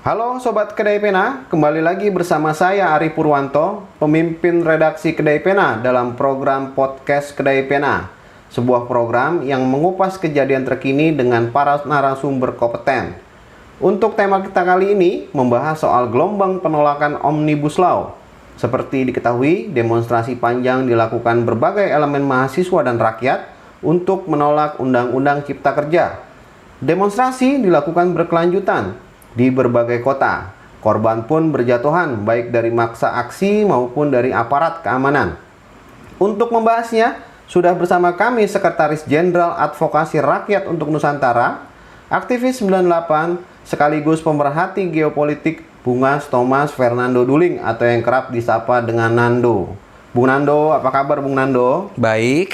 Halo Sobat Kedai Pena, kembali lagi bersama saya Ari Purwanto, pemimpin redaksi Kedai Pena dalam program podcast Kedai Pena, sebuah program yang mengupas kejadian terkini dengan para narasumber kompeten. Untuk tema kita kali ini membahas soal gelombang penolakan Omnibus Law. Seperti diketahui, demonstrasi panjang dilakukan berbagai elemen mahasiswa dan rakyat untuk menolak Undang-Undang Cipta Kerja. Demonstrasi dilakukan berkelanjutan di berbagai kota. Korban pun berjatuhan baik dari massa aksi maupun dari aparat keamanan. Untuk membahasnya, sudah bersama kami Sekretaris Jenderal Advokasi Rakyat untuk Nusantara, aktivis 98 sekaligus pemerhati geopolitik Bungas Thomas Fernando Duling atau yang kerap disapa dengan Nando. Bung Nando, apa kabar Bung Nando? Baik.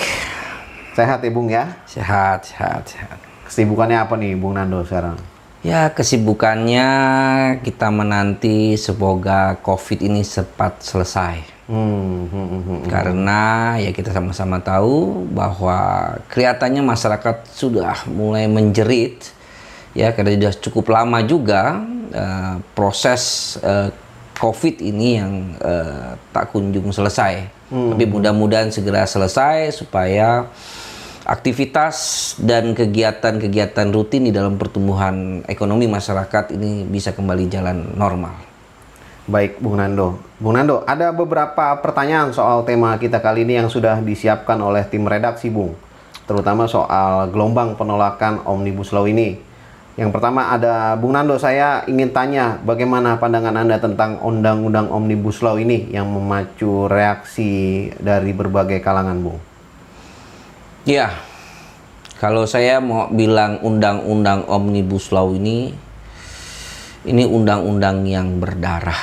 Sehat ya Bung ya? Sehat. Kesibukannya apa nih Bung Nando sekarang? Ya, kesibukannya kita menanti semoga COVID ini cepat selesai. Karena ya kita sama-sama tahu bahwa kelihatannya masyarakat sudah mulai menjerit, ya karena sudah cukup lama juga proses COVID ini yang tak kunjung selesai. Tapi mudah-mudahan segera selesai supaya aktivitas dan kegiatan-kegiatan rutin di dalam pertumbuhan ekonomi masyarakat ini bisa kembali jalan normal. Baik, Bung Nando. Bung Nando, ada beberapa pertanyaan soal tema kita kali ini yang sudah disiapkan oleh tim redaksi, Bung. Terutama soal gelombang penolakan Omnibus Law ini. Yang pertama ada, Bung Nando, saya ingin tanya bagaimana pandangan Anda tentang Undang-Undang Omnibus Law ini yang memacu reaksi dari berbagai kalangan, Bung? Ya, kalau saya mau bilang Undang-Undang Omnibus Law ini undang-undang yang berdarah.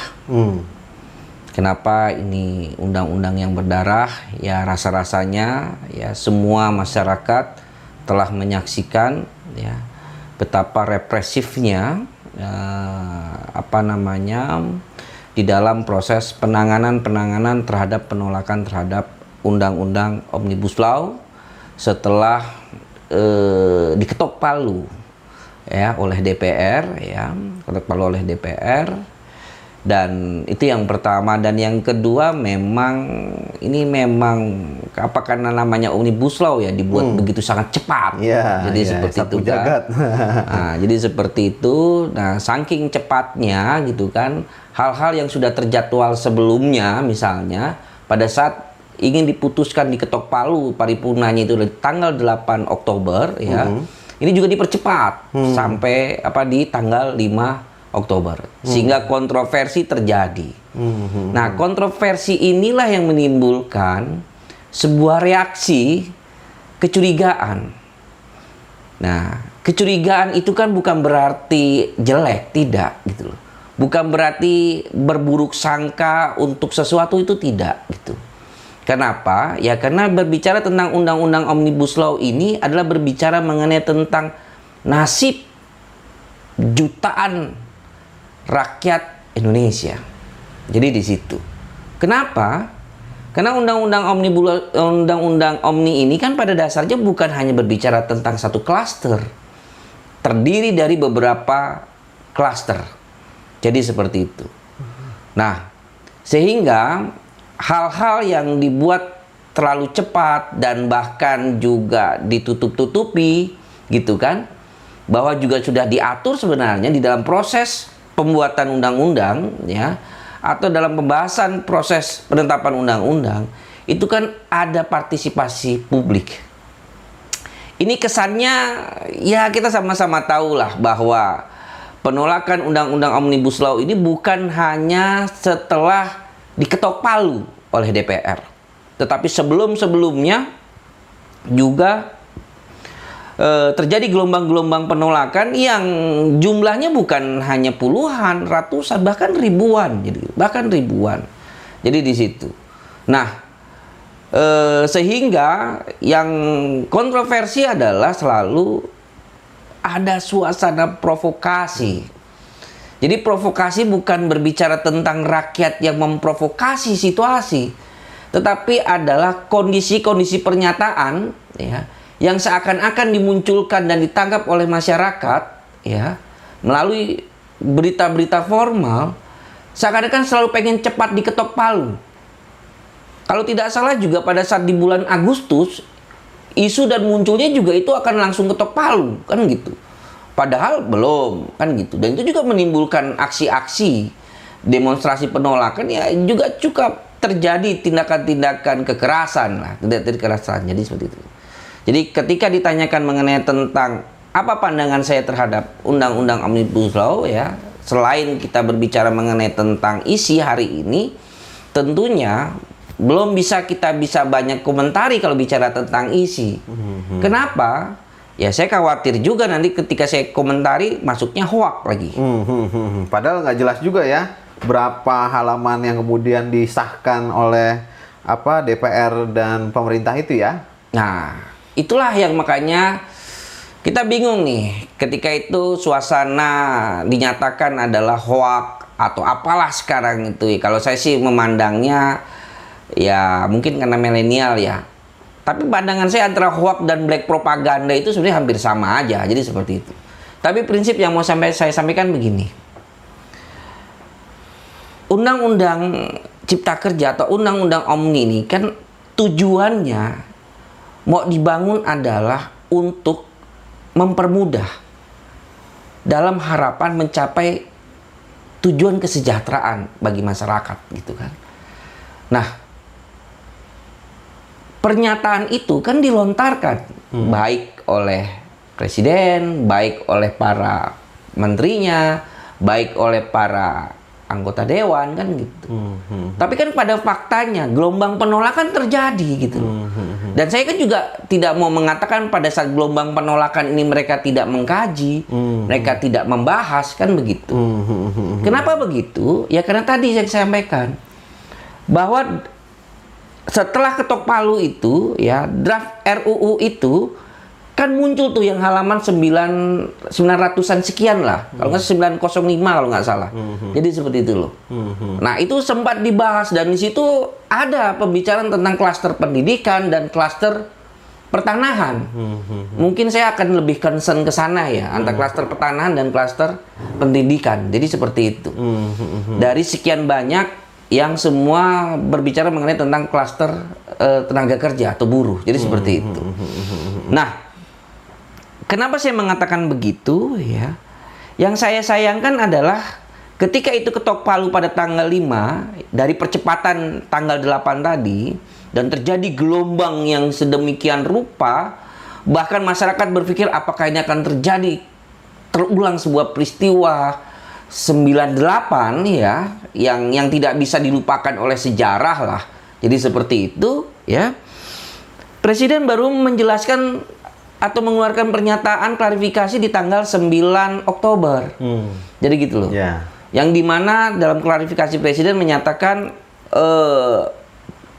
Kenapa ini undang-undang yang berdarah? Ya rasa-rasanya ya semua masyarakat telah menyaksikan ya betapa represifnya di dalam proses penanganan terhadap penolakan terhadap Undang-Undang Omnibus Law setelah diketok palu ya oleh DPR dan itu yang pertama. Dan yang kedua memang karena namanya Omnibus Law ya dibuat begitu sangat cepat jadi seperti itu kan. Jadi seperti itu. Nah saking cepatnya gitu kan, hal-hal yang sudah terjadwal sebelumnya misalnya pada saat ingin diputuskan diketok palu paripurnanya itu tanggal 8 Oktober ya. Ini juga dipercepat sampai di tanggal 5 Oktober sehingga kontroversi terjadi. Nah, kontroversi inilah yang menimbulkan sebuah reaksi kecurigaan. Nah, kecurigaan itu kan bukan berarti jelek, tidak gitu loh. Bukan berarti berburuk sangka untuk sesuatu, itu tidak gitu. Kenapa? Ya karena berbicara tentang Undang-Undang Omnibus Law ini adalah berbicara mengenai tentang nasib jutaan rakyat Indonesia. Jadi di situ. Kenapa? Karena Undang-Undang Omni ini kan pada dasarnya bukan hanya berbicara tentang satu klaster. Terdiri dari beberapa klaster. Jadi seperti itu. Nah, sehingga hal-hal yang dibuat terlalu cepat dan bahkan juga ditutup-tutupi gitu kan, bahwa juga sudah diatur sebenarnya di dalam proses pembuatan undang-undang ya, atau dalam pembahasan proses penetapan undang-undang itu kan ada partisipasi publik. Ini kesannya ya kita sama-sama tahulah bahwa penolakan Undang-Undang Omnibus Law ini bukan hanya setelah diketok palu oleh DPR, tetapi sebelum-sebelumnya juga terjadi gelombang-gelombang penolakan yang jumlahnya bukan hanya puluhan, ratusan, bahkan ribuan, jadi di situ. Nah, sehingga yang kontroversi adalah selalu ada suasana provokasi. Jadi provokasi bukan berbicara tentang rakyat yang memprovokasi situasi, tetapi adalah kondisi-kondisi pernyataan ya, yang seakan-akan dimunculkan dan ditangkap oleh masyarakat ya, melalui berita-berita formal seakan-akan selalu pengen cepat diketok palu. Kalau tidak salah juga pada saat di bulan Agustus, isu dan munculnya juga itu akan langsung ketok palu, kan gitu. Padahal belum, kan gitu. Dan itu juga menimbulkan aksi-aksi demonstrasi penolakan, ya juga cukup terjadi tindakan-tindakan kekerasan lah, tindakan kekerasan. Jadi seperti itu. Jadi ketika ditanyakan mengenai tentang apa pandangan saya terhadap Undang-Undang Omnibus Law, ya, selain kita berbicara mengenai tentang isi hari ini, tentunya belum kita bisa banyak komentari kalau bicara tentang isi. Kenapa? Ya saya khawatir juga nanti ketika saya komentari masuknya hoak lagi. Padahal nggak jelas juga ya berapa halaman yang kemudian disahkan oleh DPR dan pemerintah itu ya. Nah, itulah yang makanya kita bingung nih ketika itu suasana dinyatakan adalah hoak atau apalah sekarang itu. Kalau saya sih memandangnya ya mungkin karena milenial ya. Tapi pandangan saya antara hoak dan black propaganda itu sebenarnya hampir sama aja. Jadi seperti itu. Tapi prinsip yang mau saya sampaikan begini. Undang-undang Cipta Kerja atau Undang-Undang Omni ini kan tujuannya mau dibangun adalah untuk mempermudah dalam harapan mencapai tujuan kesejahteraan bagi masyarakat gitu kan. Nah, pernyataan itu kan dilontarkan baik oleh presiden, baik oleh para menterinya, baik oleh para anggota dewan kan gitu. Tapi kan pada faktanya gelombang penolakan terjadi gitu. Dan saya kan juga tidak mau mengatakan pada saat gelombang penolakan ini mereka tidak mengkaji, mereka tidak membahas kan begitu. Kenapa begitu? Ya karena tadi yang saya sampaikan bahwa setelah ketok palu itu ya draft RUU itu kan muncul tuh yang halaman 900-an sekian lah. Kalau nggak 905 kalau nggak salah. Jadi seperti itu loh. Nah, itu sempat dibahas dan di situ ada pembicaraan tentang klaster pendidikan dan klaster pertanahan. Mungkin saya akan lebih concern ke sana ya, antara klaster pertanahan dan klaster pendidikan. Jadi seperti itu. Dari sekian banyak yang semua berbicara mengenai tentang klaster tenaga kerja atau buruh. Jadi seperti itu. Nah, kenapa saya mengatakan begitu ya? Yang saya sayangkan adalah ketika itu ketok palu pada tanggal 5 dari percepatan tanggal 8 tadi dan terjadi gelombang yang sedemikian rupa, bahkan masyarakat berpikir apakah ini akan terjadi terulang sebuah peristiwa 98 ya yang tidak bisa dilupakan oleh sejarah lah. Jadi seperti itu ya. Presiden baru menjelaskan atau mengeluarkan pernyataan klarifikasi di tanggal 9 Oktober. Jadi gitu loh. Yang dimana dalam klarifikasi Presiden menyatakan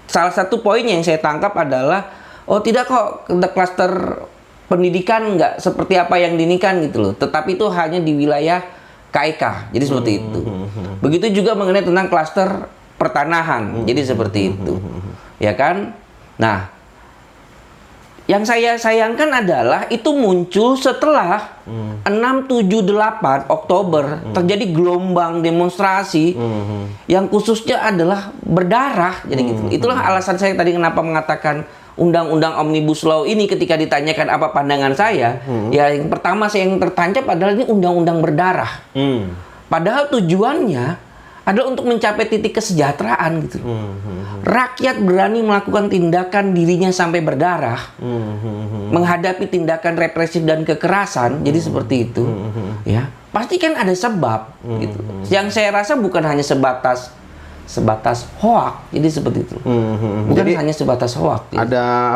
salah satu poin yang saya tangkap adalah oh tidak kok klaster pendidikan nggak seperti apa yang diinikan gitu loh. Tetapi itu hanya di wilayah KIK. Jadi seperti itu. Begitu juga mengenai tentang klaster pertanahan. Jadi seperti itu. Ya kan? Nah, yang saya sayangkan adalah itu muncul setelah 6-7-8 Oktober terjadi gelombang demonstrasi yang khususnya adalah berdarah. Jadi gitu. Itulah alasan saya tadi kenapa mengatakan Undang-Undang Omnibus Law ini ketika ditanyakan apa pandangan saya, ya yang pertama saya yang tertancap adalah ini undang-undang berdarah. Padahal tujuannya adalah untuk mencapai titik kesejahteraan gitu. Rakyat berani melakukan tindakan dirinya sampai berdarah, menghadapi tindakan represif dan kekerasan, jadi seperti itu, ya pasti kan ada sebab, gitu. Yang saya rasa bukan hanya sebatas hoak, jadi seperti itu, bukan jadi, hanya sebatas hoak. Gitu. Ada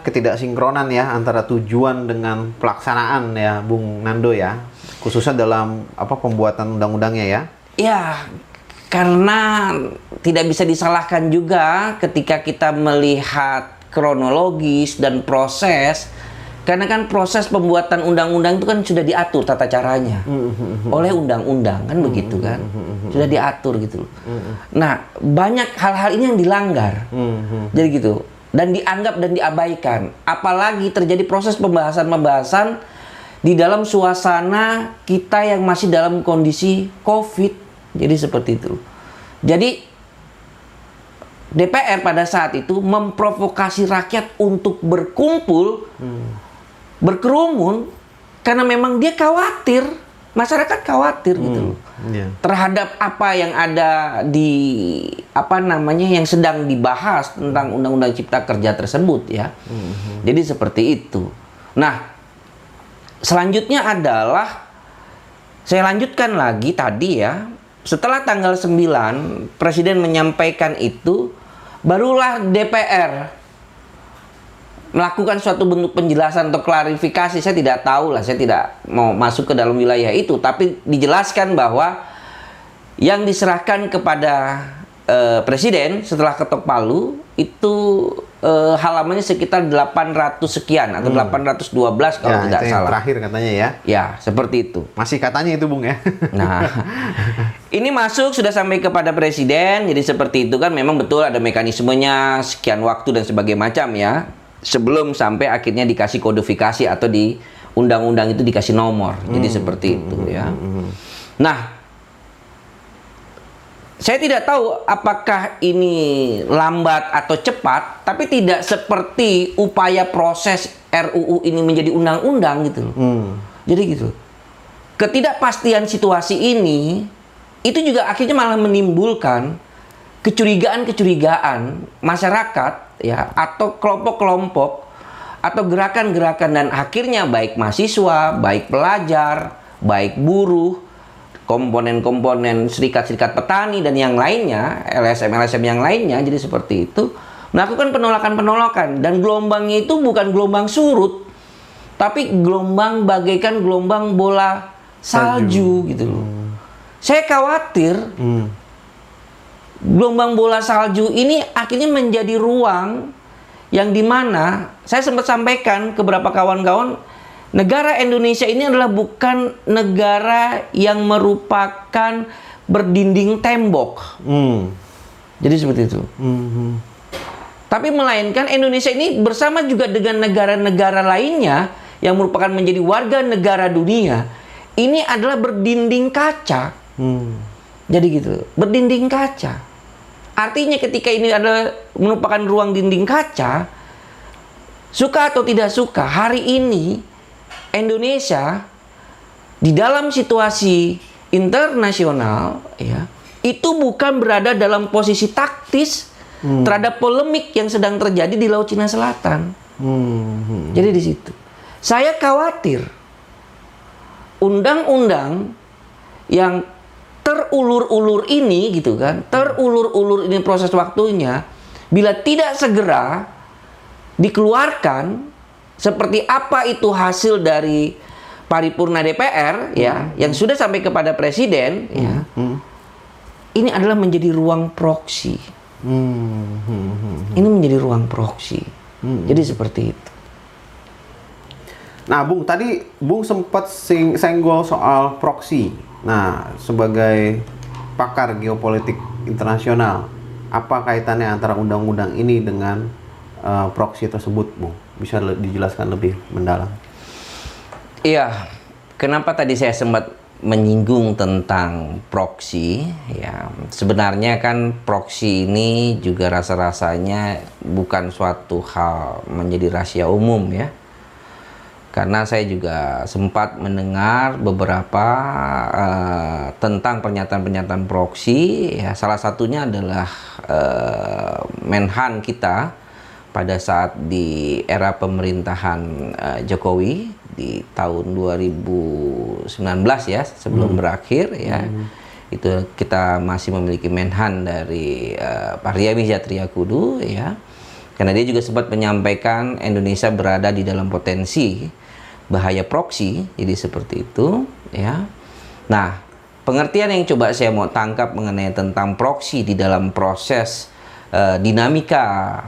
ketidaksinkronan ya antara tujuan dengan pelaksanaan ya, Bung Nando ya, khususnya dalam pembuatan undang-undangnya ya. Ya, karena tidak bisa disalahkan juga ketika kita melihat kronologis dan proses, karena kan proses pembuatan undang-undang itu kan sudah diatur tata caranya oleh undang-undang kan begitu kan, sudah diatur gitu loh. Nah, banyak hal-hal ini yang dilanggar, jadi gitu, dan dianggap dan diabaikan. Apalagi terjadi proses pembahasan di dalam suasana kita yang masih dalam kondisi COVID. Jadi seperti itu. Jadi DPR pada saat itu memprovokasi rakyat untuk berkumpul, berkerumun, karena memang dia khawatir, masyarakat khawatir gitu loh. Terhadap apa yang ada di yang sedang dibahas tentang Undang-Undang Cipta Kerja tersebut ya. Jadi seperti itu. Nah, selanjutnya adalah saya lanjutkan lagi tadi ya. Setelah tanggal 9 Presiden menyampaikan itu, barulah DPR melakukan suatu bentuk penjelasan atau klarifikasi. Saya tidak tahu lah, saya tidak mau masuk ke dalam wilayah itu, tapi dijelaskan bahwa yang diserahkan kepada Presiden setelah ketok palu itu halamannya sekitar 800 sekian atau 812 kalau tidak itu yang salah. Terakhir katanya ya. Ya, seperti itu. Masih katanya itu, Bung ya. Nah, ini masuk sudah sampai kepada Presiden, jadi seperti itu kan memang betul ada mekanismenya, sekian waktu dan sebagainya macam ya. Sebelum sampai akhirnya dikasih kodifikasi atau di undang-undang itu dikasih nomor. Jadi seperti itu ya. Nah, saya tidak tahu apakah ini lambat atau cepat, tapi tidak seperti upaya proses RUU ini menjadi undang-undang gitu loh. Jadi gitu. Ketidakpastian situasi ini itu juga akhirnya malah menimbulkan kecurigaan-kecurigaan masyarakat ya, atau kelompok-kelompok atau gerakan-gerakan, dan akhirnya baik mahasiswa, baik pelajar, baik buruh, komponen-komponen serikat-serikat petani dan yang lainnya, LSM-LSM yang lainnya, jadi seperti itu, melakukan penolakan-penolakan, dan gelombangnya itu bukan gelombang surut, tapi gelombang bagaikan gelombang bola salju gitu loh. Saya khawatir gelombang bola salju ini akhirnya menjadi ruang yang dimana saya sempat sampaikan ke beberapa kawan-kawan, negara Indonesia ini adalah bukan negara yang merupakan berdinding tembok. Jadi seperti itu. Tapi melainkan Indonesia ini bersama juga dengan negara-negara lainnya yang merupakan menjadi warga negara dunia, ini adalah berdinding kaca. Jadi gitu, berdinding kaca. Artinya ketika ini adalah merupakan ruang dinding kaca, suka atau tidak suka, hari ini Indonesia di dalam situasi internasional ya, itu bukan berada dalam posisi taktis terhadap polemik yang sedang terjadi di Laut Cina Selatan. Jadi di situ saya khawatir undang-undang yang terulur-ulur ini gitu kan, terulur-ulur ini proses waktunya, bila tidak segera dikeluarkan seperti apa itu hasil dari paripurna DPR ya, yang sudah sampai kepada Presiden ya, ini adalah menjadi ruang proksi. Ini menjadi ruang proksi. Jadi seperti itu. Nah, Bung, tadi Bung sempat senggol soal proksi. Nah, sebagai pakar geopolitik internasional, apa kaitannya antara undang-undang ini dengan proksi tersebut, Bung? Bisa dijelaskan lebih mendalam? Iya, kenapa tadi saya sempat menyinggung tentang proksi? Ya, sebenarnya kan proksi ini juga rasa-rasanya bukan suatu hal menjadi rahasia umum ya. Karena saya juga sempat mendengar beberapa tentang pernyataan-pernyataan proksi. Ya, salah satunya adalah Menhan kita pada saat di era pemerintahan Jokowi di tahun 2019 ya, sebelum berakhir ya. Itu kita masih memiliki Menhan dari Pak Ria Mizar Triakudu ya. Karena dia juga sempat menyampaikan Indonesia berada di dalam potensi bahaya proksi, jadi seperti itu ya. Nah, pengertian yang coba saya mau tangkap mengenai tentang proksi di dalam proses dinamika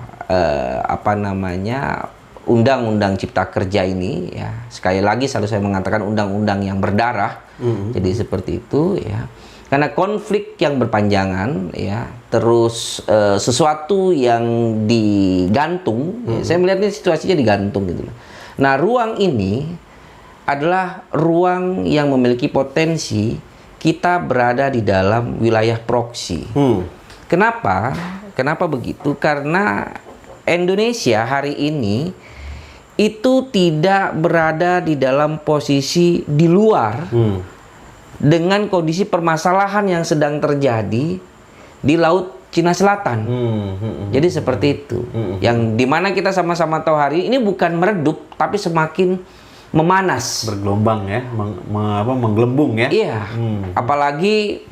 Undang-Undang Cipta Kerja ini ya. Sekali lagi selalu saya mengatakan undang-undang yang berdarah. Jadi seperti itu ya. Karena konflik yang berpanjangan ya, terus sesuatu yang digantung, ya, saya melihatnya situasinya digantung gitu. Nah, ruang ini adalah ruang yang memiliki potensi kita berada di dalam wilayah proksi. Kenapa? Kenapa begitu? Karena Indonesia hari ini itu tidak berada di dalam posisi di luar dengan kondisi permasalahan yang sedang terjadi di Laut Cina Selatan. Jadi seperti itu. Yang dimana kita sama-sama tahu hari ini bukan meredup, tapi semakin memanas. Bergelombang ya, menggelembung ya. Iya. Apalagi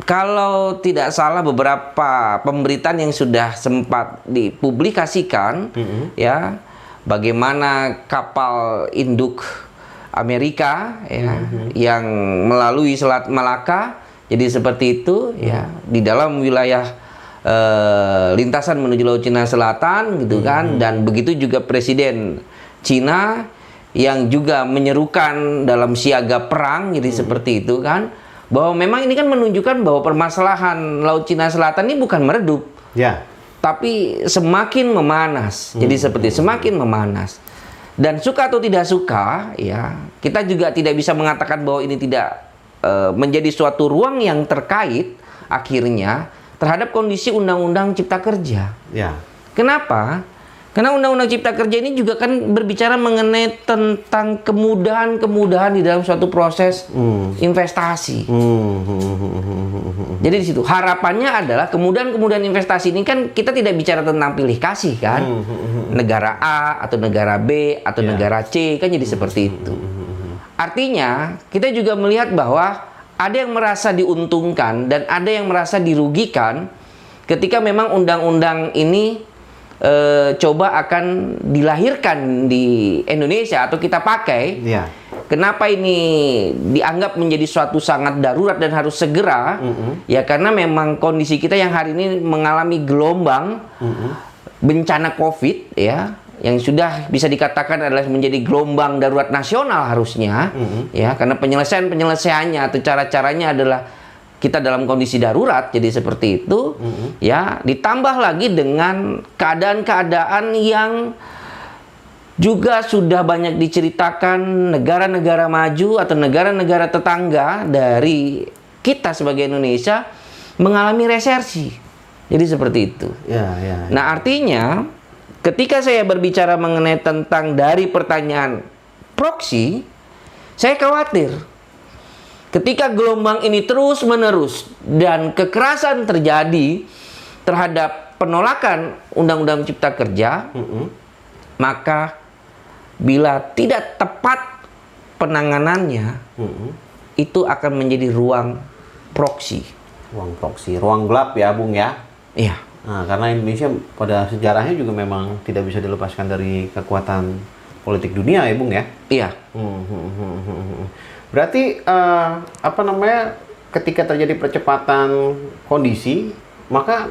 kalau tidak salah beberapa pemberitaan yang sudah sempat dipublikasikan, ya, bagaimana kapal induk Amerika ya yang melalui Selat Malaka, jadi seperti itu ya, di dalam wilayah lintasan menuju Laut Cina Selatan gitu kan, dan begitu juga Presiden Cina yang juga menyerukan dalam siaga perang, jadi seperti itu kan, bahwa memang ini kan menunjukkan bahwa permasalahan Laut Cina Selatan ini bukan meredup, ya, tapi semakin memanas. Jadi seperti semakin memanas. Dan suka atau tidak suka, ya, kita juga tidak bisa mengatakan bahwa ini tidak menjadi suatu ruang yang terkait akhirnya terhadap kondisi Undang-Undang Cipta Kerja. ya. Kenapa? Karena Undang-Undang Cipta Kerja ini juga kan berbicara mengenai tentang kemudahan-kemudahan di dalam suatu proses investasi. Jadi di situ harapannya adalah kemudahan-kemudahan investasi ini kan kita tidak bicara tentang pilih kasih kan, negara A atau negara B atau negara C kan, jadi seperti itu. Artinya kita juga melihat bahwa ada yang merasa diuntungkan dan ada yang merasa dirugikan ketika memang undang-undang ini coba akan dilahirkan di Indonesia atau kita pakai. Ya. Kenapa ini dianggap menjadi suatu sangat darurat dan harus segera? Ya karena memang kondisi kita yang hari ini mengalami gelombang bencana COVID ya, yang sudah bisa dikatakan adalah menjadi gelombang darurat nasional harusnya, ya, karena penyelesaiannya atau cara-caranya adalah kita dalam kondisi darurat, jadi seperti itu, ya, ditambah lagi dengan keadaan-keadaan yang juga sudah banyak diceritakan negara-negara maju atau negara-negara tetangga dari kita sebagai Indonesia mengalami resesi, jadi seperti itu. Ya. Nah artinya ketika saya berbicara mengenai tentang dari pertanyaan proksi, saya khawatir ketika gelombang ini terus-menerus dan kekerasan terjadi terhadap penolakan Undang-Undang Cipta Kerja, maka bila tidak tepat penanganannya, itu akan menjadi ruang proksi. Ruang proksi, ruang gelap ya, Bung ya. Iya. Nah, karena Indonesia pada sejarahnya juga memang tidak bisa dilepaskan dari kekuatan politik dunia ya, Bung ya. Iya. Berarti ketika terjadi percepatan kondisi, maka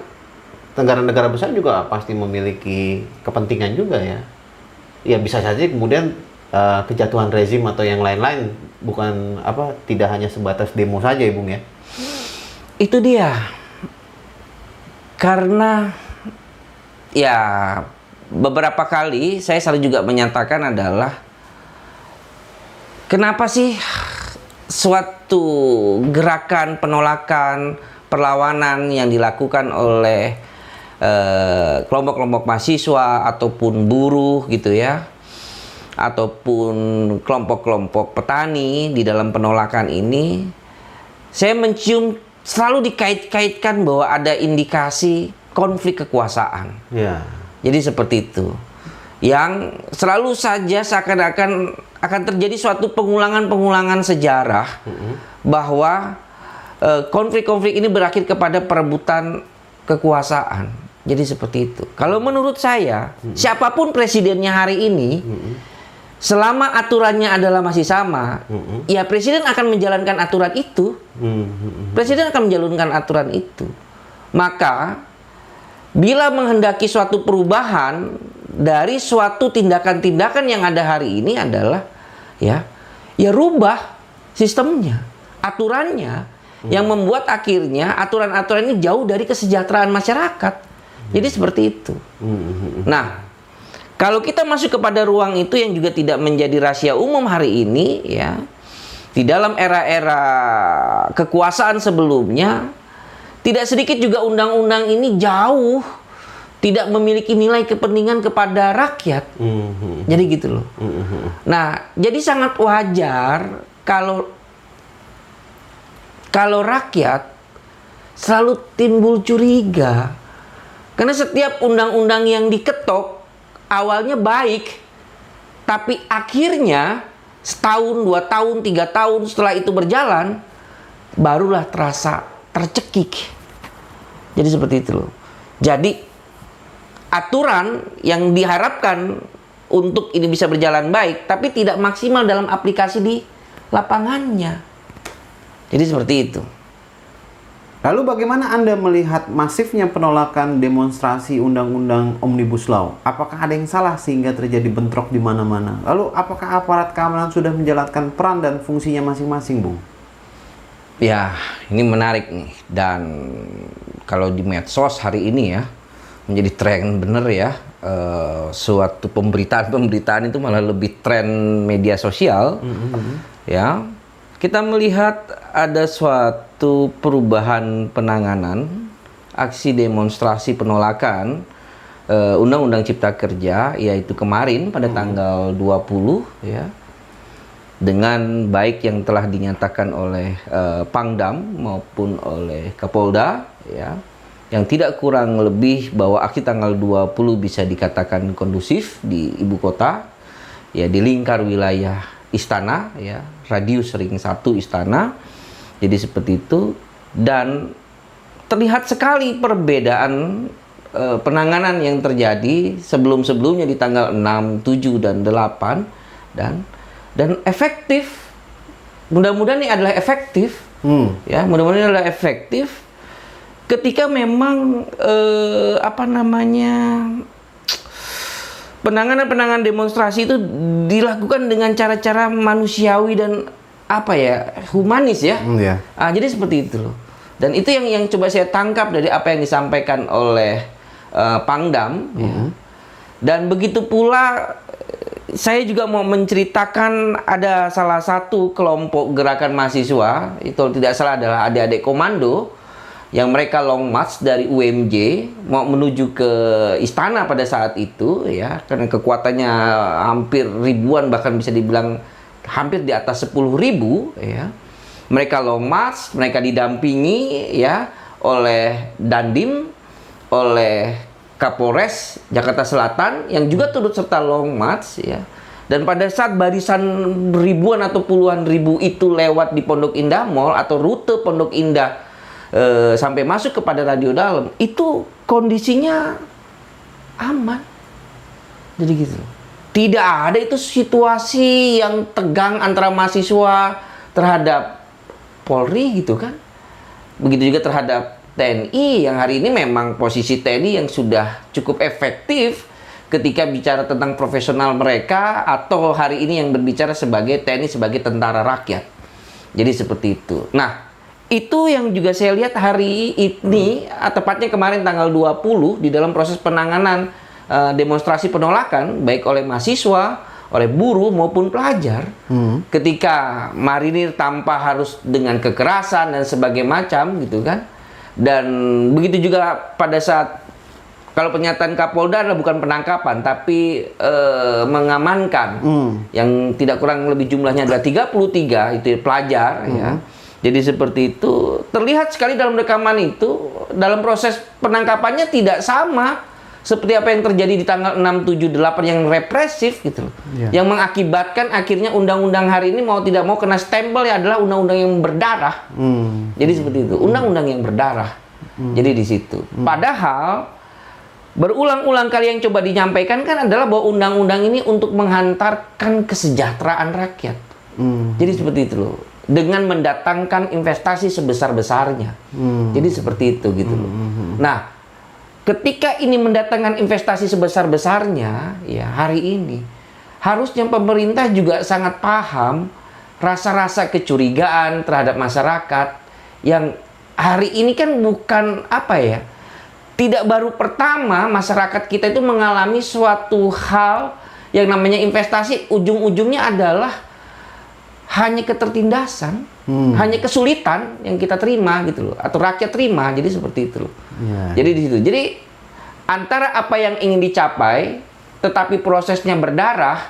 negara-negara besar juga pasti memiliki kepentingan juga ya. Ya bisa saja kemudian kejatuhan rezim atau yang lain-lain bukan tidak hanya sebatas demo saja ya, Bung ya. Itu dia. Karena ya beberapa kali saya selalu juga menyatakan adalah kenapa sih suatu gerakan penolakan, perlawanan yang dilakukan oleh kelompok-kelompok mahasiswa ataupun buruh gitu ya, ataupun kelompok-kelompok petani di dalam penolakan ini, saya mencium selalu dikait-kaitkan bahwa ada indikasi konflik kekuasaan. Ya. Jadi seperti itu. Yang selalu saja seakan-akan akan terjadi suatu pengulangan-pengulangan sejarah bahwa konflik-konflik ini berakhir kepada perebutan kekuasaan. Jadi seperti itu. Kalau menurut saya, siapapun presidennya hari ini, selama aturannya adalah masih sama, ya presiden akan menjalankan aturan itu. Presiden akan menjalankan aturan itu. Maka bila menghendaki suatu perubahan dari suatu tindakan-tindakan yang ada hari ini adalah ya rubah sistemnya, aturannya, yang membuat akhirnya aturan-aturan ini jauh dari kesejahteraan masyarakat. Jadi seperti itu. Nah, Kalau kita masuk kepada ruang itu yang juga tidak menjadi rahasia umum hari ini, ya, di dalam era-era kekuasaan sebelumnya, tidak sedikit juga undang-undang ini jauh tidak memiliki nilai kepentingan kepada rakyat. Jadi gitu loh. Nah, jadi sangat wajar kalau rakyat selalu timbul curiga. Karena setiap undang-undang yang diketok awalnya baik, tapi akhirnya setahun, 2 tahun, 3 tahun setelah itu berjalan, barulah terasa tercekik. Jadi seperti itu loh. Jadi aturan yang diharapkan untuk ini bisa berjalan baik, tapi tidak maksimal dalam aplikasi di lapangannya. Jadi seperti itu. Lalu bagaimana Anda melihat masifnya penolakan demonstrasi Undang-Undang Omnibus Law? Apakah ada yang salah sehingga terjadi bentrok di mana-mana? Lalu apakah aparat keamanan sudah menjalankan peran dan fungsinya masing-masing, Bung? Ya, ini menarik nih. Dan kalau di medsos hari ini ya, menjadi tren bener ya. Suatu pemberitaan itu malah lebih tren media sosial. Ya, kita melihat ada suatu perubahan penanganan aksi demonstrasi penolakan Undang-Undang Cipta Kerja, yaitu kemarin pada tanggal 20 ya, dengan baik yang telah dinyatakan oleh Pangdam maupun oleh Kapolda ya, yang tidak kurang lebih bahwa aksi tanggal 20 bisa dikatakan kondusif di ibu kota ya, di lingkar wilayah Istana ya, radius ring 1 Istana. Jadi seperti itu, dan terlihat sekali perbedaan penanganan yang terjadi sebelum-sebelumnya di tanggal 6, 7 dan 8 dan efektif. Mudah-mudahan ini adalah efektif. Ya, mudah-mudahan ini adalah efektif ketika memang penanganan demonstrasi itu dilakukan dengan cara-cara manusiawi dan humanis ya. Jadi seperti itu loh. Dan itu yang coba saya tangkap dari apa yang disampaikan oleh Pangdam. Ya. Dan begitu pula saya juga mau menceritakan ada salah satu kelompok gerakan mahasiswa, itu tidak salah adalah adik-adik komando, yang mereka long march dari UMJ mau menuju ke istana pada saat itu ya, karena kekuatannya hampir ribuan, bahkan bisa dibilang hampir di atas 10.000 ya. Mereka long march, mereka didampingi ya oleh Dandim, oleh Kapolres Jakarta Selatan yang juga turut serta long march ya. Dan pada saat barisan ribuan atau puluhan ribu itu lewat di Pondok Indah Mall atau rute Pondok Indah sampai masuk kepada Radio Dalam, itu kondisinya aman. Jadi gitu. Tidak ada itu situasi yang tegang antara mahasiswa terhadap Polri gitu kan. Begitu juga terhadap TNI, yang hari ini memang posisi TNI yang sudah cukup efektif ketika bicara tentang profesional mereka, atau hari ini yang berbicara sebagai TNI sebagai tentara rakyat. Jadi seperti itu. Nah, itu yang juga saya lihat hari ini, tepatnya kemarin tanggal 20 di dalam proses penanganan demonstrasi penolakan baik oleh mahasiswa, oleh buruh maupun pelajar. Ketika marinir tanpa harus dengan kekerasan dan sebagainya macam gitu kan. Dan begitu juga pada saat kalau pernyataan Kapolda adalah bukan penangkapan tapi mengamankan yang tidak kurang lebih jumlahnya adalah 33 itu pelajar ya. Jadi seperti itu, terlihat sekali dalam rekaman itu, dalam proses penangkapannya tidak sama seperti apa yang terjadi di tanggal 6, 7, 8 yang represif gitu loh. Yang mengakibatkan akhirnya undang-undang hari ini mau tidak mau kena stempel ya adalah undang-undang yang berdarah. Jadi seperti itu, undang-undang yang berdarah. Jadi di situ. Padahal berulang-ulang kali yang coba dinyampaikan kan adalah bahwa undang-undang ini untuk menghantarkan kesejahteraan rakyat. Jadi seperti itu loh. Dengan mendatangkan investasi sebesar-besarnya. Jadi seperti itu gitu loh. Nah, ketika ini mendatangkan investasi sebesar-besarnya, ya hari ini harusnya pemerintah juga sangat paham rasa-rasa kecurigaan terhadap masyarakat yang hari ini kan bukan tidak baru pertama masyarakat kita itu mengalami suatu hal yang namanya investasi, ujung-ujungnya adalah hanya ketertindasan, hanya kesulitan yang kita terima gitu loh, atau rakyat terima, jadi seperti itu loh. Jadi di situ. Jadi antara apa yang ingin dicapai, tetapi prosesnya berdarah,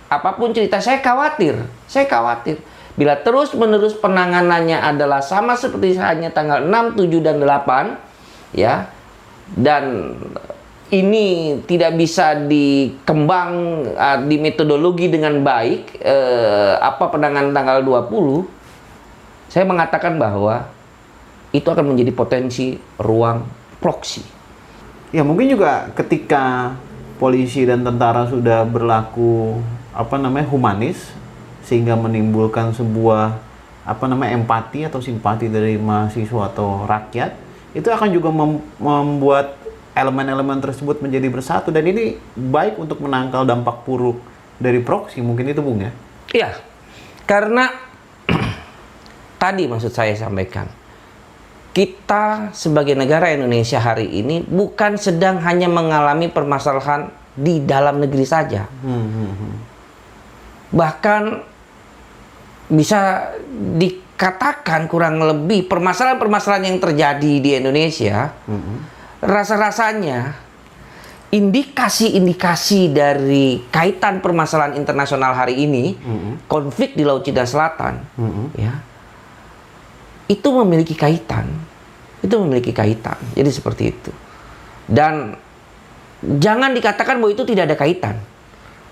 apapun cerita, saya khawatir. Bila terus-menerus penanganannya adalah sama seperti hanya tanggal 6, 7, dan 8, ya, dan ini tidak bisa dikembang di metodologi dengan baik, penanganan tanggal 20, saya mengatakan bahwa itu akan menjadi potensi ruang proksi. Ya mungkin juga ketika polisi dan tentara sudah berlaku humanis, sehingga menimbulkan sebuah empati atau simpati dari mahasiswa atau rakyat, itu akan juga membuat elemen-elemen tersebut menjadi bersatu, dan ini baik untuk menangkal dampak buruk dari proksi, mungkin itu Bung ya? Iya, karena tadi maksud saya sampaikan, kita sebagai negara Indonesia hari ini bukan sedang hanya mengalami permasalahan di dalam negeri saja. Bahkan bisa dikatakan kurang lebih permasalahan-permasalahan yang terjadi di Indonesia, rasa-rasanya indikasi-indikasi dari kaitan permasalahan internasional hari ini, konflik di Laut Cina Selatan, ya, itu memiliki kaitan. Jadi seperti itu. Dan jangan dikatakan bahwa itu tidak ada kaitan.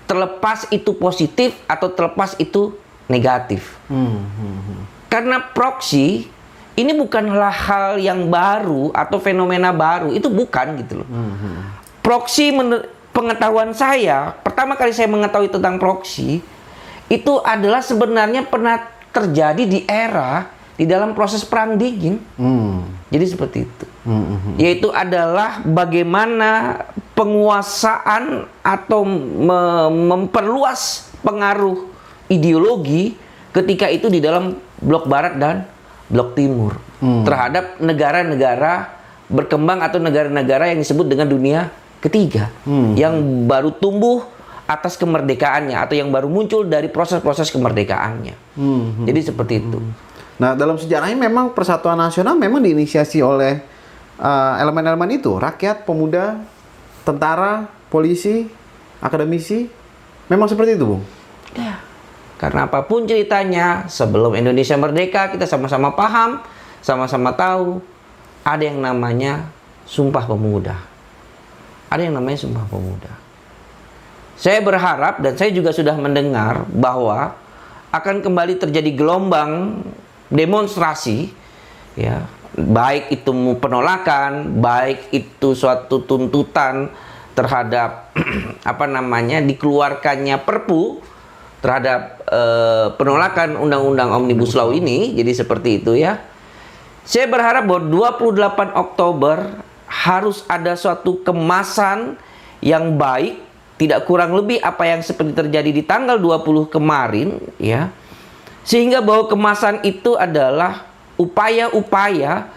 Terlepas itu positif atau terlepas itu negatif. Karena proksi ini bukanlah hal yang baru atau fenomena baru, itu bukan gitu loh. Proksi, pengetahuan saya, pertama kali saya mengetahui tentang proksi, itu adalah sebenarnya pernah terjadi di dalam proses perang dingin. Jadi seperti itu. Yaitu adalah bagaimana penguasaan atau memperluas pengaruh ideologi ketika itu di dalam blok barat dan blok timur terhadap negara-negara berkembang atau negara-negara yang disebut dengan dunia ketiga, yang baru tumbuh atas kemerdekaannya atau yang baru muncul dari proses-proses kemerdekaannya. Jadi seperti itu. Nah, dalam sejarahnya memang persatuan nasional memang diinisiasi oleh elemen-elemen itu, rakyat, pemuda, tentara, polisi, akademisi, memang seperti itu, Bung? Ya. Karena apapun ceritanya, sebelum Indonesia merdeka, kita sama-sama paham, sama-sama tahu, ada yang namanya Sumpah Pemuda. Saya berharap, dan saya juga sudah mendengar, bahwa akan kembali terjadi gelombang demonstrasi, ya, baik itu penolakan, baik itu suatu tuntutan terhadap dikeluarkannya Perpu terhadap penolakan Undang-Undang Omnibus Law ini. Jadi seperti itu ya. Saya berharap bahwa 28 Oktober harus ada suatu kemasan yang baik, tidak kurang lebih apa yang seperti terjadi di tanggal 20 kemarin ya. Sehingga bahwa kemasan itu adalah upaya-upaya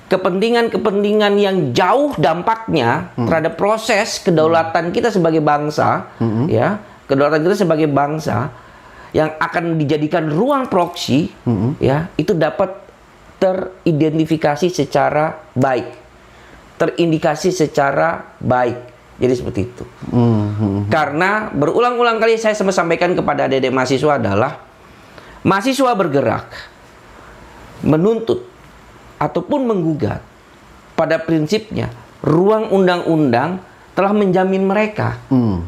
kepentingan-kepentingan yang jauh dampaknya terhadap proses kedaulatan kita sebagai bangsa, ya, kedaulatan kita sebagai bangsa yang akan dijadikan ruang proksi, ya, itu dapat teridentifikasi secara baik, terindikasi secara baik. Jadi seperti itu. Karena berulang-ulang kali saya sampaikan kepada adik-adik mahasiswa adalah mahasiswa bergerak, menuntut ataupun menggugat, pada prinsipnya ruang undang-undang telah menjamin mereka,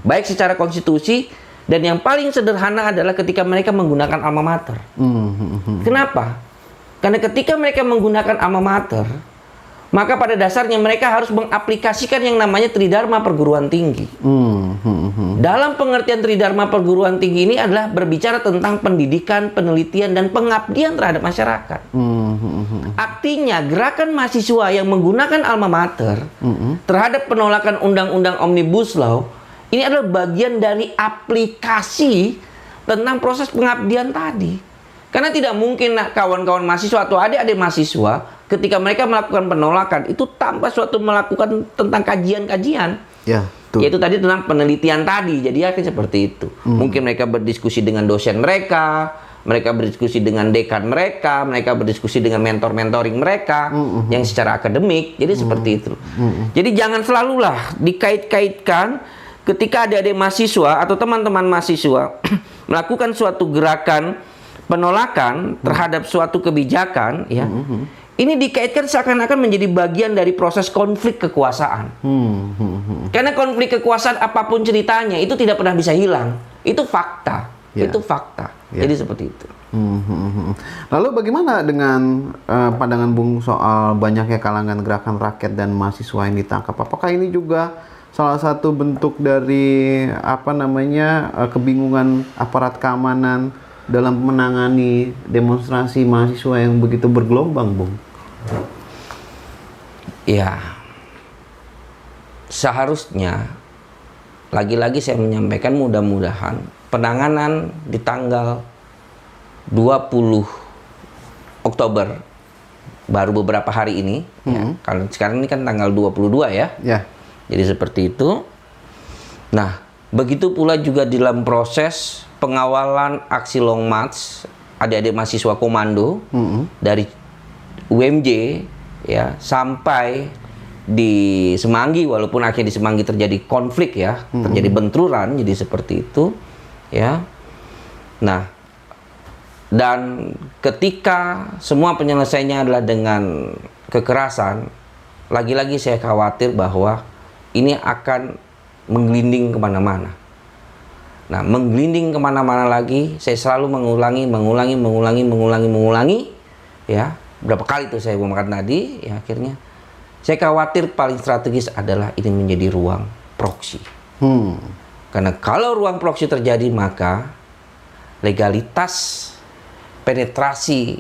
baik secara konstitusi, dan yang paling sederhana adalah ketika mereka menggunakan alma mater. Kenapa? Karena ketika mereka menggunakan alma mater, maka pada dasarnya mereka harus mengaplikasikan yang namanya Tridharma Perguruan Tinggi. Dalam pengertian Tridharma Perguruan Tinggi ini adalah berbicara tentang pendidikan, penelitian, dan pengabdian terhadap masyarakat. Artinya gerakan mahasiswa yang menggunakan alma mater terhadap penolakan Undang-Undang Omnibus Law ini adalah bagian dari aplikasi tentang proses pengabdian tadi. Karena tidak mungkin kawan-kawan mahasiswa atau adik-adik mahasiswa ketika mereka melakukan penolakan itu tanpa suatu melakukan tentang kajian-kajian. Ya, betul. Yaitu tadi tentang penelitian tadi. Jadi akhirnya seperti itu. Mungkin mereka berdiskusi dengan dosen mereka berdiskusi dengan dekan mereka berdiskusi dengan mentoring mereka yang secara akademik. Jadi seperti itu. Jadi jangan selalulah dikait-kaitkan ketika adik-adik mahasiswa atau teman-teman mahasiswa melakukan suatu gerakan penolakan terhadap suatu kebijakan, ya. Ini dikaitkan seakan-akan menjadi bagian dari proses konflik kekuasaan. Karena konflik kekuasaan apapun ceritanya itu tidak pernah bisa hilang. Itu fakta. Ya. Itu fakta. Ya. Jadi seperti itu. Lalu bagaimana dengan pandangan Bung soal banyaknya kalangan gerakan rakyat dan mahasiswa yang ditangkap? Apakah ini juga salah satu bentuk dari kebingungan aparat keamanan dalam menangani demonstrasi mahasiswa yang begitu bergelombang, Bung? Ya, seharusnya lagi-lagi saya menyampaikan mudah-mudahan penanganan di tanggal 20 Oktober baru beberapa hari ini, ya, kalau sekarang ini kan tanggal 22 ya. Ya. Jadi seperti itu. Nah, begitu pula juga dalam proses pengawalan aksi long march adik-adik mahasiswa komando dari UMJ ya sampai di Semanggi, walaupun akhirnya di Semanggi terjadi konflik ya, terjadi benturan, jadi seperti itu ya. Nah, dan ketika semua penyelesaiannya adalah dengan kekerasan, lagi-lagi saya khawatir bahwa ini akan menggelinding kemana-mana. Nah, menggelinding kemana-mana lagi, saya selalu mengulangi, ya, berapa kali itu saya ngomongkan tadi, ya akhirnya saya khawatir paling strategis adalah ini menjadi ruang proksi. Karena kalau ruang proksi terjadi, maka legalitas penetrasi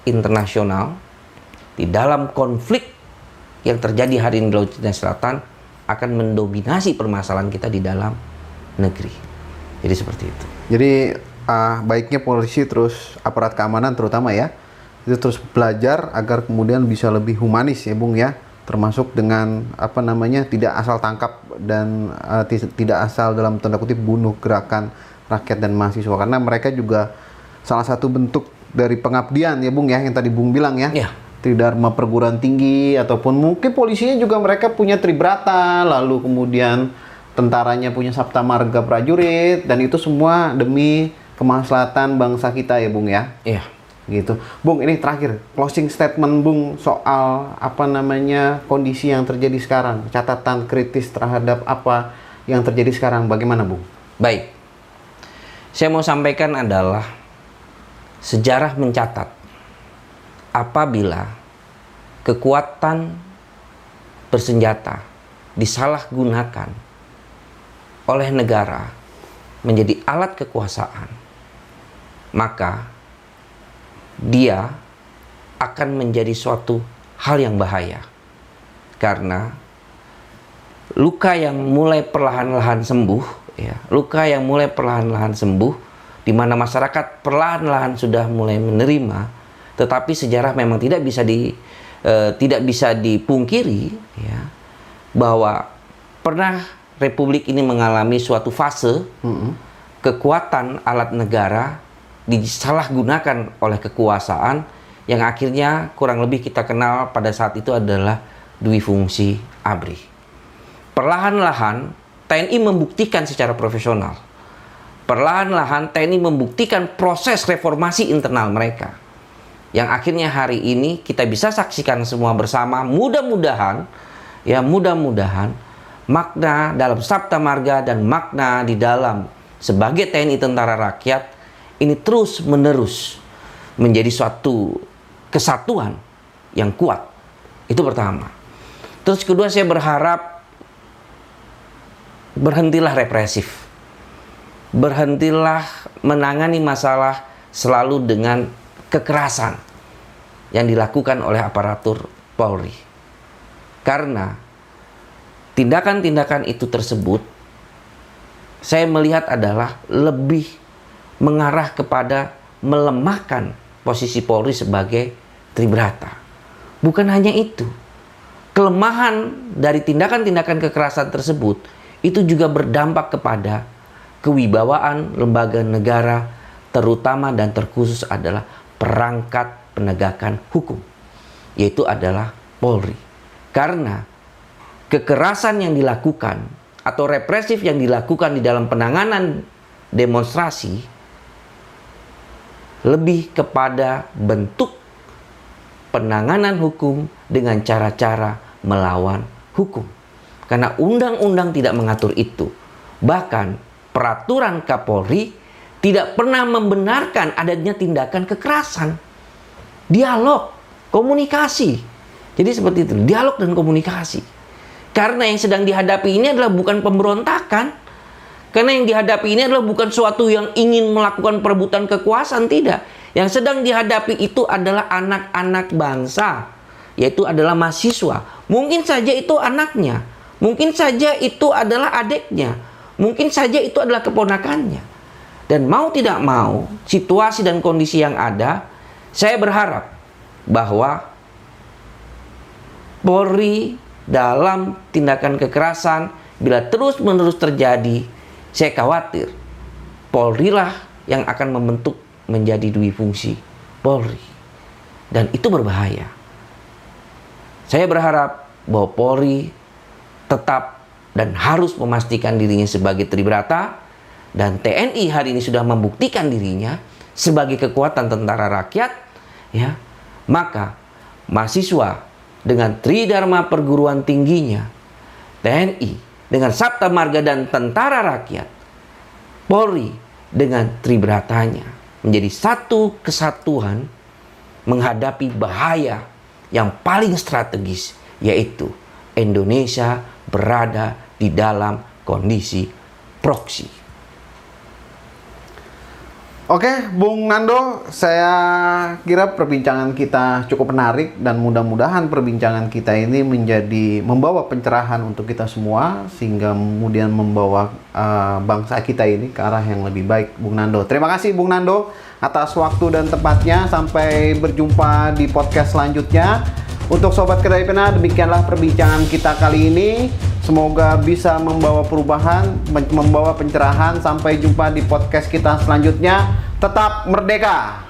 internasional di dalam konflik yang terjadi hari ini di Laut Cina Selatan akan mendominasi permasalahan kita di dalam negeri. Jadi seperti itu. Jadi baiknya polisi terus aparat keamanan terutama ya, itu terus belajar agar kemudian bisa lebih humanis ya Bung ya, termasuk dengan tidak asal tangkap dan tidak asal dalam tanda kutip bunuh gerakan rakyat dan mahasiswa, karena mereka juga salah satu bentuk dari pengabdian ya Bung ya, yang tadi Bung bilang ya. Ya. Tridharma perguruan tinggi, ataupun mungkin polisinya juga mereka punya Tribrata, lalu kemudian tentaranya punya Sapta Marga prajurit, dan itu semua demi kemaslahatan bangsa kita ya Bung ya. Iya. Gitu. Bung, ini terakhir closing statement Bung soal kondisi yang terjadi sekarang, catatan kritis terhadap apa yang terjadi sekarang, bagaimana Bung? Baik. Saya mau sampaikan adalah sejarah mencatat apabila kekuatan bersenjata disalahgunakan oleh negara menjadi alat kekuasaan, maka dia akan menjadi suatu hal yang bahaya. Karena luka yang mulai perlahan-lahan sembuh, ya, luka yang mulai perlahan-lahan sembuh, di mana masyarakat perlahan-lahan sudah mulai menerima. Tetapi sejarah memang tidak bisa dipungkiri ya, bahwa pernah Republik ini mengalami suatu fase kekuatan alat negara disalahgunakan oleh kekuasaan yang akhirnya kurang lebih kita kenal pada saat itu adalah Dwi Fungsi ABRI. Perlahan-lahan TNI membuktikan secara profesional. Perlahan-lahan TNI membuktikan proses reformasi internal mereka. Yang akhirnya hari ini kita bisa saksikan semua bersama, mudah-mudahan makna dalam Sapta Marga dan makna di dalam sebagai TNI Tentara Rakyat ini terus menerus menjadi suatu kesatuan yang kuat. Itu pertama. Terus kedua, saya berharap berhentilah represif. Berhentilah menangani masalah selalu dengan kekerasan yang dilakukan oleh aparatur Polri. Karena tindakan-tindakan itu tersebut saya melihat adalah lebih mengarah kepada melemahkan posisi Polri sebagai Tribrata. Bukan hanya itu. Kelemahan dari tindakan-tindakan kekerasan tersebut itu juga berdampak kepada kewibawaan lembaga negara, terutama dan terkhusus adalah perangkat penegakan hukum, yaitu adalah Polri. Karena kekerasan yang dilakukan atau represif yang dilakukan di dalam penanganan demonstrasi lebih kepada bentuk penanganan hukum dengan cara-cara melawan hukum. Karena undang-undang tidak mengatur itu. Bahkan peraturan Kapolri tidak pernah membenarkan adanya tindakan kekerasan. Dialog, komunikasi. Jadi seperti itu, dialog dan komunikasi. Karena yang sedang dihadapi ini adalah bukan pemberontakan. Karena yang dihadapi ini adalah bukan suatu yang ingin melakukan perebutan kekuasaan, tidak. Yang sedang dihadapi itu adalah anak-anak bangsa, yaitu adalah mahasiswa. Mungkin saja itu anaknya, mungkin saja itu adalah adiknya, mungkin saja itu adalah keponakannya. Dan mau tidak mau, situasi dan kondisi yang ada, saya berharap bahwa Polri dalam tindakan kekerasan bila terus-menerus terjadi, saya khawatir Polri lah yang akan membentuk menjadi dui fungsi Polri. Dan itu berbahaya. Saya berharap bahwa Polri tetap dan harus memastikan dirinya sebagai Tribrata, dan TNI hari ini sudah membuktikan dirinya sebagai kekuatan tentara rakyat, ya. Maka mahasiswa dengan Tridharma perguruan tingginya, TNI dengan Sabta Marga dan tentara rakyat, Polri dengan Tribratanya menjadi satu kesatuan menghadapi bahaya yang paling strategis, yaitu Indonesia berada di dalam kondisi proksi. Oke, Bung Nando, saya kira perbincangan kita cukup menarik dan mudah-mudahan perbincangan kita ini membawa pencerahan untuk kita semua sehingga kemudian membawa bangsa kita ini ke arah yang lebih baik, Bung Nando. Terima kasih Bung Nando atas waktu dan tempatnya. Sampai berjumpa di podcast selanjutnya. Untuk Sobat Kedai Pena, demikianlah perbincangan kita kali ini. Semoga bisa membawa perubahan, membawa pencerahan. Sampai jumpa di podcast kita selanjutnya. Tetap merdeka!